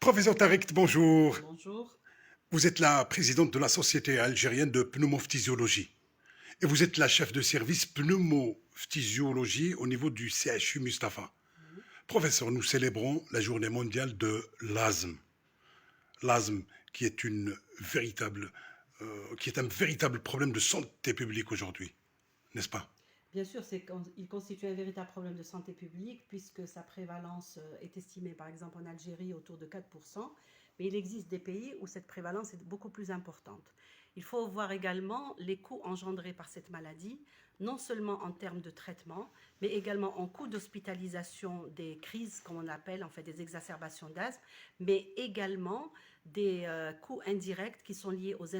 Professeur Tarek, bonjour. Bonjour. Vous êtes la présidente de la Société algérienne de pneumophysiologie et vous êtes la chef de service pneumophysiologie au niveau du CHU Mustapha. Oui. Professeur, nous célébrons la journée mondiale de l'asthme. L'asthme qui est qui est un véritable problème de santé publique aujourd'hui, n'est-ce pas? Bien sûr, il constitue un véritable problème de santé publique puisque sa prévalence est estimée par exemple en Algérie autour de 4%, mais il existe des pays où cette prévalence est beaucoup plus importante. Il faut voir également les coûts engendrés par cette maladie, non seulement en termes de traitement, mais également en coûts d'hospitalisation des crises, comme on appelle en fait des exacerbations d'asthme, mais également des coûts indirects qui sont liés aux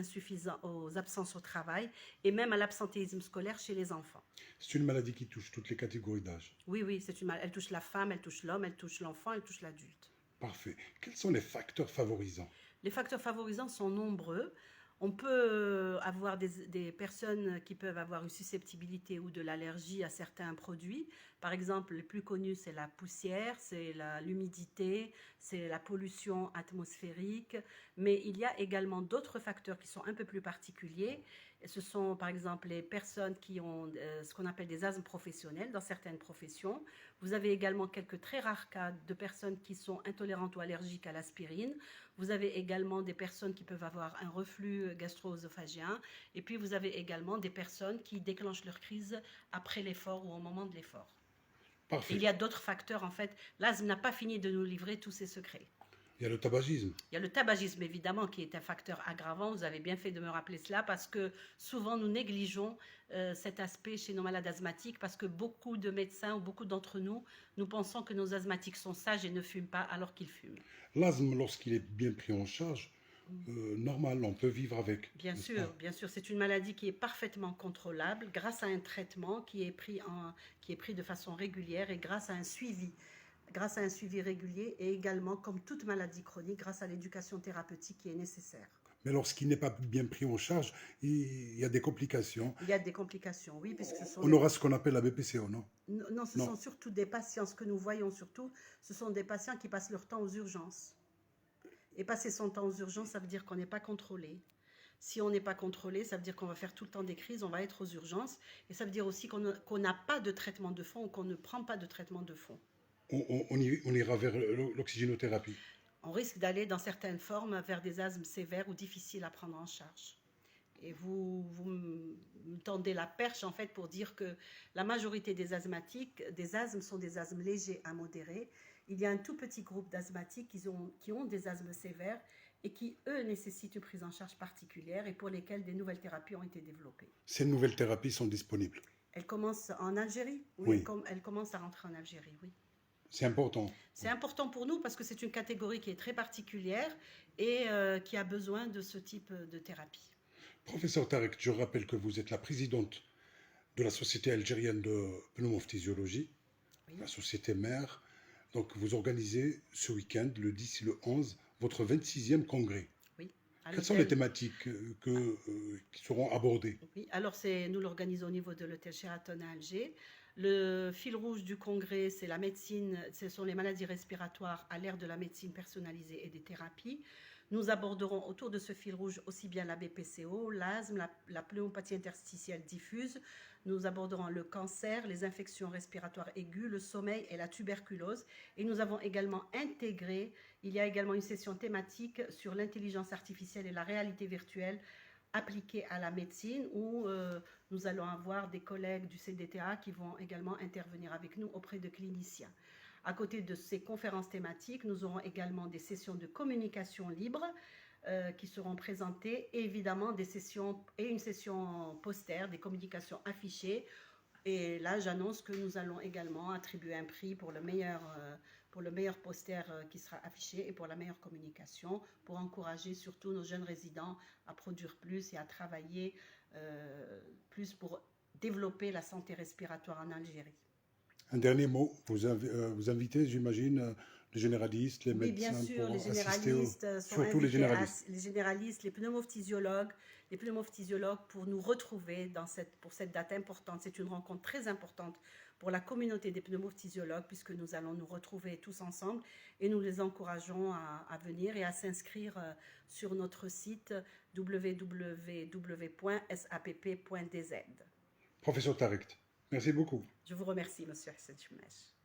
absences au travail et même à l'absentéisme scolaire chez les enfants. C'est une maladie qui touche toutes les catégories d'âge. Oui, oui, elle touche la femme, elle touche l'homme, elle touche l'enfant, elle touche l'adulte. Parfait. Quels sont les facteurs favorisants? Les facteurs favorisants sont nombreux. On peut avoir des personnes qui peuvent avoir une susceptibilité ou de l'allergie à certains produits. Par exemple, les plus connus, c'est la poussière, c'est l'humidité, c'est la pollution atmosphérique. Mais il y a également d'autres facteurs qui sont un peu plus particuliers. Ce sont par exemple les personnes qui ont ce qu'on appelle des asthmes professionnels dans certaines professions. Vous avez également quelques très rares cas de personnes qui sont intolérantes ou allergiques à l'aspirine. Vous avez également des personnes qui peuvent avoir un reflux gastro-œsophagien. Et puis vous avez également des personnes qui déclenchent leur crise après l'effort ou au moment de l'effort. Parfait. Il y a d'autres facteurs en fait. L'asthme n'a pas fini de nous livrer tous ses secrets. Il y a le tabagisme. Il y a le tabagisme évidemment qui est un facteur aggravant. Vous avez bien fait de me rappeler cela parce que souvent nous négligeons cet aspect chez nos malades asthmatiques parce que beaucoup de médecins ou beaucoup d'entre nous, nous pensons que nos asthmatiques sont sages et ne fument pas alors qu'ils fument. L'asthme, lorsqu'il est bien pris en charge, normal, on peut vivre avec. Bien sûr, bien sûr, c'est une maladie qui est parfaitement contrôlable grâce à un traitement qui est pris de façon régulière et grâce à un suivi régulier et également, comme toute maladie chronique, grâce à l'éducation thérapeutique qui est nécessaire. Mais lorsqu'il n'est pas bien pris en charge, il y a des complications. Il y a des complications, oui, puisque on aura ce qu'on appelle la BPCO, non? Non, ce sont surtout des patients, ce que nous voyons surtout, ce sont des patients qui passent leur temps aux urgences. Et passer son temps aux urgences, ça veut dire qu'on n'est pas contrôlé. Si on n'est pas contrôlé, ça veut dire qu'on va faire tout le temps des crises, on va être aux urgences. Et ça veut dire aussi qu'on n'a pas de traitement de fond ou qu'on ne prend pas de traitement de fond. On ira vers l'oxygénothérapie. On risque d'aller dans certaines formes vers des asthmes sévères ou difficiles à prendre en charge. Et vous me tendez la perche en fait pour dire que la majorité des asthmatiques, des asthmes sont des asthmes légers à modérés. Il y a un tout petit groupe d'asthmatiques qui ont des asthmes sévères et qui, eux, nécessitent une prise en charge particulière et pour lesquels des nouvelles thérapies ont été développées. Ces nouvelles thérapies sont disponibles? Elles commencent en Algérie? Oui. Elles commencent à rentrer en Algérie, oui. C'est important. C'est important pour nous parce que c'est une catégorie qui est très particulière et qui a besoin de ce type de thérapie. Professeur Tarek, je rappelle que vous êtes la présidente de la Société algérienne de pneumophysiologie, oui. La société mère. Donc vous organisez ce week-end, le 10 et le 11, votre 26e congrès. Oui. Quelles sont les thématiques qui seront abordées? Oui, alors nous l'organisons au niveau de l'hôtel Sheraton à Alger. Le fil rouge du congrès, c'est la médecine, ce sont les maladies respiratoires à l'ère de la médecine personnalisée et des thérapies. Nous aborderons autour de ce fil rouge aussi bien la BPCO, l'asthme, la pneumopathie interstitielle diffuse. Nous aborderons le cancer, les infections respiratoires aiguës, le sommeil et la tuberculose. Et nous avons également intégré, il y a également une session thématique sur l'intelligence artificielle et la réalité virtuelle appliquée à la médecine où nous allons avoir des collègues du CDTA qui vont également intervenir avec nous auprès de cliniciens. À côté de ces conférences thématiques, nous aurons également des sessions de communication libre qui seront présentées et évidemment des sessions et une session poster, des communications affichées. Et là, j'annonce que nous allons également attribuer un prix pour le meilleur poster qui sera affiché et pour la meilleure communication, pour encourager surtout nos jeunes résidents à produire plus et à travailler plus pour développer la santé respiratoire en Algérie. Un dernier mot, vous invitez, j'imagine, les généralistes, les Oui, médecins bien sûr, pour les assister généralistes sont surtout les invités, généralistes. les généralistes, les pneumophysiologues pour nous retrouver pour cette date importante. C'est une rencontre très importante pour la communauté des pneumophysiologues puisque nous allons nous retrouver tous ensemble et nous les encourageons à venir et à s'inscrire sur notre site www.sapp.dz. Professeur Tariq, merci beaucoup. Je vous remercie, Monsieur Hassan Choumesh.